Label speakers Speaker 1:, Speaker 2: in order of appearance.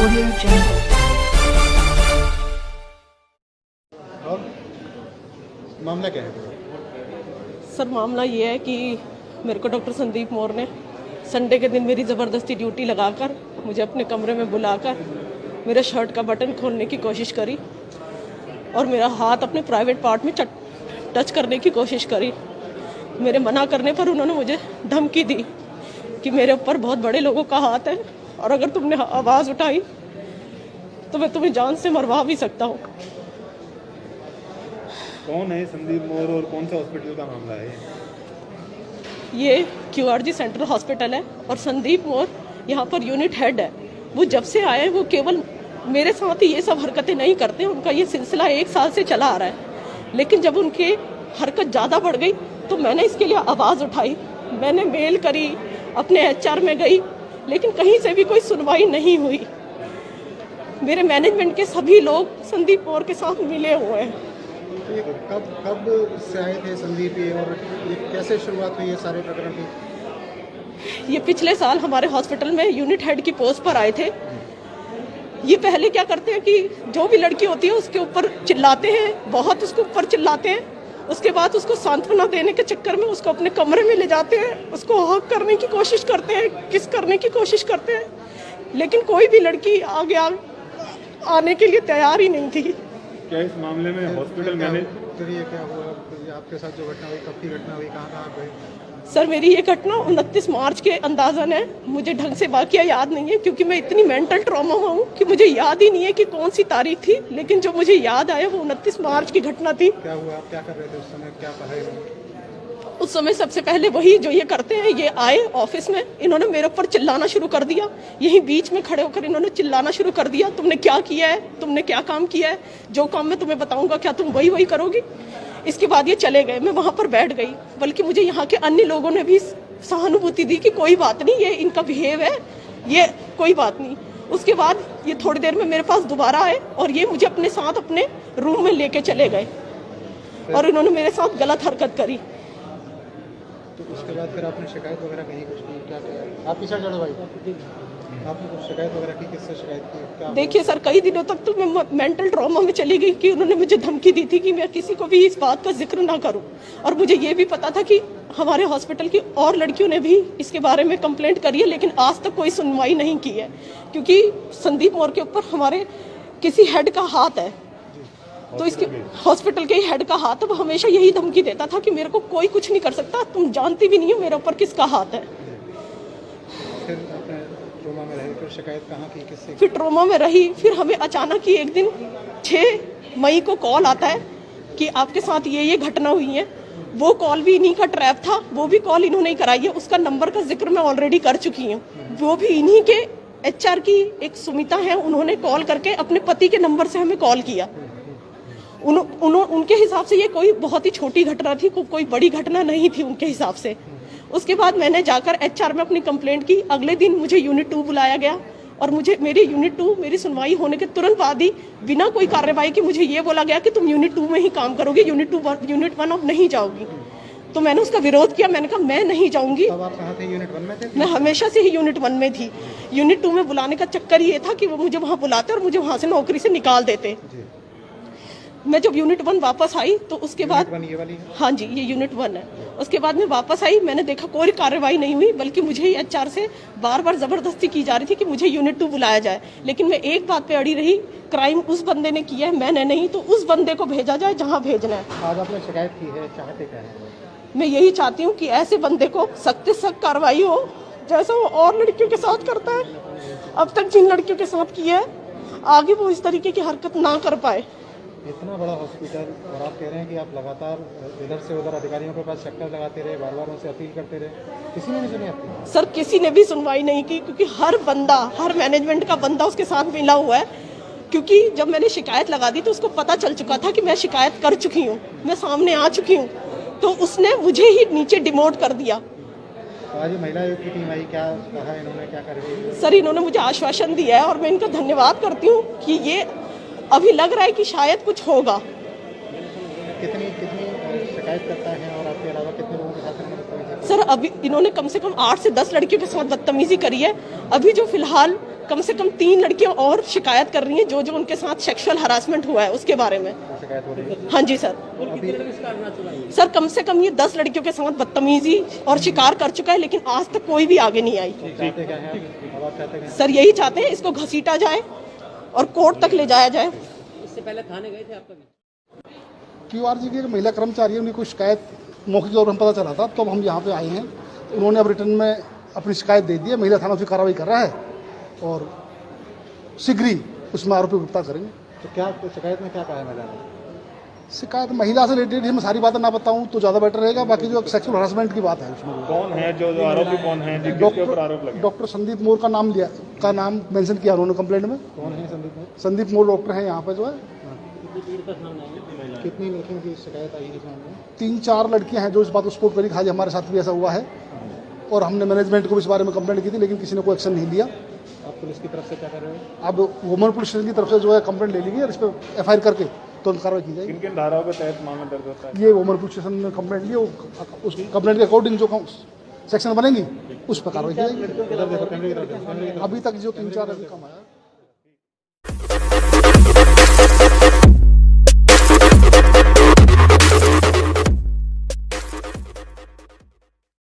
Speaker 1: Audio Jungle.
Speaker 2: और मामला क्या है?
Speaker 3: सर मामला ये है कि मेरे को डॉक्टर संदीप मौर्य ने संडे के दिन मेरी ज़बरदस्ती ड्यूटी लगाकर मुझे अपने कमरे में बुलाकर मेरे शर्ट का बटन खोलने की कोशिश करी और मेरा हाथ अपने प्राइवेट पार्ट में टच करने की कोशिश करी। मेरे मना करने पर उन्होंने मुझे धमकी दी कि मेरे ऊपर बहुत बड़े लोगों का हाथ है और अगर तुमने आवाज़ उठाई तो मैं तुम्हें जान से मरवा भी सकता हूँ।
Speaker 2: कौन है संदीप मौर्य और कौन सा हॉस्पिटल का मामला है?
Speaker 3: ये QRG सेंट्रल हॉस्पिटल है और संदीप मौर्य यहाँ पर यूनिट हेड है। वो जब से आए वो केवल मेरे साथ ही ये सब हरकतें नहीं करते, उनका ये सिलसिला 1 साल से चला आ रहा है। लेकिन जब उनकी हरकत ज़्यादा बढ़ गई तो मैंने इसके लिए आवाज़ उठाई, मैंने मेल करी, अपने HR में गई, लेकिन कहीं से भी कोई सुनवाई नहीं हुई। मेरे मैनेजमेंट के सभी लोग संदीप मौर्य के साथ मिले हुए हैं।
Speaker 2: कब से आए थे संदीप ये और ये कैसे शुरुआत हुई है सारे प्रकरण की?
Speaker 3: ये पिछले साल हमारे हॉस्पिटल में यूनिट हेड की पोस्ट पर आए थे। ये पहले क्या करते हैं कि जो भी लड़की होती है उसके ऊपर चिल्लाते हैं, बहुत उसके ऊपर चिल्लाते हैं। उसके बाद उसको सांत्वना देने के चक्कर में उसको अपने कमरे में ले जाते हैं, उसको हक करने की कोशिश करते हैं, किस करने की कोशिश करते हैं, लेकिन कोई भी लड़की आगे आने के लिए तैयार ही नहीं थी।
Speaker 2: क्या इस मामले में हॉस्पिटल मैनेज ये क्या हुआ? आपके साथ जो घटना हुई, कब की घटना हुई, कहाँ गए?
Speaker 3: सर मेरी ये घटना 29 मार्च के अंदाज़न है। मुझे ढंग से वाकया याद नहीं है क्योंकि मैं इतनी मेंटल ट्रॉमा में हूँ कि मुझे याद ही नहीं है कि कौन सी तारीख थी, लेकिन जो मुझे याद आया वो 29 मार्च की घटना थी।
Speaker 2: क्या हुआ? आप क्या कर रहे थे उस समय? क्या कहा है?
Speaker 3: उस समय सबसे पहले वही जो ये करते हैं, ये आए ऑफिस में, इन्होंने मेरे ऊपर चिल्लाना शुरू कर दिया। यहीं बीच में खड़े होकर इन्होंने चिल्लाना शुरू कर दिया, तुमने क्या किया है, तुमने क्या काम किया है, जो काम मैं तुम्हें बताऊंगा क्या तुम वही करोगी। इसके बाद ये चले गए, मैं वहाँ पर बैठ गई। बल्कि मुझे यहाँ के अन्य लोगों ने भी सहानुभूति दी कि कोई बात नहीं, ये इनका बिहेव है, ये कोई बात नहीं। उसके बाद ये थोड़ी देर में मेरे पास दोबारा आए और ये मुझे अपने साथ अपने रूम में लेके चले गए और इन्होंने मेरे साथ गलत हरकत करी।
Speaker 2: तो उसके बाद फिर आपने शिकायत वगैरह कहीं कुछ की? क्या किया? आप पीछे चढ़ो भाई, आपने कुछ शिकायत वगैरह की? किससे शिकायत की? क्या?
Speaker 3: देखिए सर, कई दिनों तक तो मैं मेंटल ट्रॉमा में चली गई कि उन्होंने मुझे धमकी दी थी कि मैं किसी को भी इस बात का जिक्र ना करूं। और मुझे ये भी पता था कि हमारे हॉस्पिटल की और लड़कियों ने भी इसके बारे में कंप्लेंट करी है, लेकिन आज तक कोई सुनवाई नहीं की है क्योंकि संदीप मौर्य के ऊपर हमारे किसी हेड का हाथ है। तो इसके हॉस्पिटल के हेड का हाथ, वो हमेशा यही धमकी देता था कि मेरे को कोई कुछ नहीं कर सकता, तुम जानती भी नहीं हो मेरे ऊपर किसका हाथ है।
Speaker 2: फिर आपने ट्रोमा में रही, फिर शिकायत कहाँ की, किससे?
Speaker 3: फिर ट्रोमा में रही। फिर हमें अचानक ही एक दिन 6 मई को कॉल आता है कि आपके साथ ये घटना हुई है। वो कॉल भी इन्हीं का ट्रैप था, वो भी कॉल इन्होंने ही कराई है। उसका नंबर का जिक्र मैं ऑलरेडी कर चुकी हूँ। वो भी इन्हीं के HR की एक सुमिता है, उन्होंने कॉल करके अपने पति के नंबर से हमें कॉल किया। उनके हिसाब से ये कोई बहुत ही छोटी घटना थी, कोई बड़ी घटना नहीं थी उनके हिसाब से। उसके बाद मैंने जाकर HR में अपनी कंप्लेंट की। अगले दिन मुझे यूनिट 2 बुलाया गया और मुझे मेरी यूनिट 2 मेरी सुनवाई होने के तुरंत बाद ही बिना कोई कार्रवाई के मुझे ये बोला गया कि तुम यूनिट 2 में ही काम करोगे, यूनिट 1 अब नहीं जाओगी। तो मैंने उसका विरोध किया, मैंने कहा मैं नहीं जाऊंगी।
Speaker 2: तब आप कहाँ थे? यूनिट 1 में थे?
Speaker 3: मैं हमेशा से ही यूनिट 1 में थी। यूनिट 2 में बुलाने का चक्कर ये था कि वो मुझे वहाँ बुलाते और मुझे वहाँ से नौकरी से निकाल देते। मैं जब यूनिट 1 वापस आई तो उसके बाद
Speaker 2: ये वाली?
Speaker 3: हाँ जी, ये यूनिट 1 है। उसके बाद मैं वापस आई, मैंने देखा कोई कार्रवाई नहीं हुई, बल्कि मुझे ही HR से बार जबरदस्ती की जा रही थी कि मुझे यूनिट 2 बुलाया जाए। लेकिन मैं एक बात पे अड़ी रही, क्राइम उस बंदे ने किया है, मैंने नहीं, तो उस बंदे को भेजा जाए जहाँ भेजना है।
Speaker 2: आज आपने शिकायत की है, चाहते क्या है?
Speaker 3: मैं यही चाहती हूँ कि ऐसे बंदे को सख्त से सख्त कार्रवाई हो, जैसा वो और लड़कियों के साथ करता है। अब तक जिन लड़कियों के साथ किया है, आगे वो इस तरीके की हरकत ना कर पाए।
Speaker 2: इतना बड़ा हॉस्पिटल और आप कह रहे हैं कि आप लगातार इधर से उधर अधिकारियों के पास चक्कर लगाते रहे, बार उनसे अपील करते रहे, किसी ने नहीं सुनी आपकी?
Speaker 3: सर किसी ने भी सुनवाई नहीं की क्योंकि हर मैनेजमेंट का बंदा उसके साथ मिला हुआ है। क्योंकि जब मैंने शिकायत लगा दी तो उसको पता चल चुका था कि मैं शिकायत कर चुकी हूँ, मैं सामने आ चुकी हूँ, तो उसने मुझे ही नीचे डिमोट कर दिया।
Speaker 2: आज महिला आयोग की टीम आई, क्या कहा इन्होंने, क्या कर रही है?
Speaker 3: सर इन्होंने मुझे आश्वासन दिया है और मैं इनका धन्यवाद करती हूँ कि ये अभी लग रहा है कि शायद कुछ होगा।
Speaker 2: कितनी शिकायत करता है और आपके अलावा कितने लोगों के साथ?
Speaker 3: सर अभी इन्होंने कम से कम 8 से 10 लड़कियों के साथ बदतमीजी करी है। अभी जो फिलहाल कम से कम 3 लड़कियां और शिकायत कर रही हैं जो जो उनके साथ सेक्सुअल हरासमेंट हुआ है उसके बारे में।
Speaker 2: तो शिकायत हो रही है।
Speaker 3: हाँ जी सर। सर कम से कम ये 10 लड़कियों के साथ बदतमीजी और शिकार कर चुका है, लेकिन आज तक कोई भी आगे नहीं आई।
Speaker 2: चाहते क्या हैं अब आप चाहते हैं?
Speaker 3: सर यही चाहते हैं इसको घसीटा जाए और कोर्ट तक ले जाया जाए।
Speaker 1: इससे पहले थाने गए थे आप कभी?
Speaker 4: QRG की एक महिला कर्मचारी है, उनकी कोई शिकायत मौखिक तौर पर पता चला था, तो हम यहाँ पे आए हैं। तो उन्होंने अब रिटर्न में अपनी शिकायत दे दी है। महिला थाना उसकी कार्रवाई कर रहा है और शीघ्र ही उसमें आरोपी गिरफ्तार करेंगे।
Speaker 2: तो क्या तो शिकायत में क्या कहा है महिला ने?
Speaker 4: शिकायत महिला से रिलेटेड है, मैं सारी बातें ना बताऊं तो ज़्यादा बेटर रहेगा। बाकी जो सेक्सुअल हरासमेंट की बात है उसमें
Speaker 5: कौन है जो आरोपी कौन है जिसके ऊपर आरोप लगे?
Speaker 4: डॉक्टर संदीप मोर का नाम मेंशन किया उन्होंने कंप्लेंट में।
Speaker 2: कौन है संदीप में?
Speaker 4: संदीप मोर डॉक्टर हैं यहाँ पे जो है।
Speaker 2: कितनी लड़कियों की शिकायत आई है इस मामले में?
Speaker 4: 3-4 लड़कियाँ हैं जो इस बात को सपोर्ट करी। आज हमारे साथ भी ऐसा हुआ है और हमने मैनेजमेंट को भी इस बारे में कंप्लेंट की थी, लेकिन किसी ने कोई एक्शन नहीं लिया।
Speaker 2: आप पुलिस की तरफ से क्या कर रहे हो?
Speaker 4: अब वुमन पुलिस स्टेशन की तरफ से जो है कंप्लेंट ले ली गई और इस पर FIR करके तुरंत कार्रवाई की जाएगी।
Speaker 5: किन किन धाराओं के तहत मामला दर्ज होता है?
Speaker 4: ये वुमन पुलिस स्टेशन में कंप्लेंट ली, उस कंप्लेंट के अकॉर्डिंग जो सेक्शन बनेंगी उस पर कार्रवाई की जाएगी।
Speaker 2: इधर देखो, कैमरे की तरफ देखो, कैमरे की तरफ।
Speaker 4: अभी तक जो 3-4 अभी कम आया।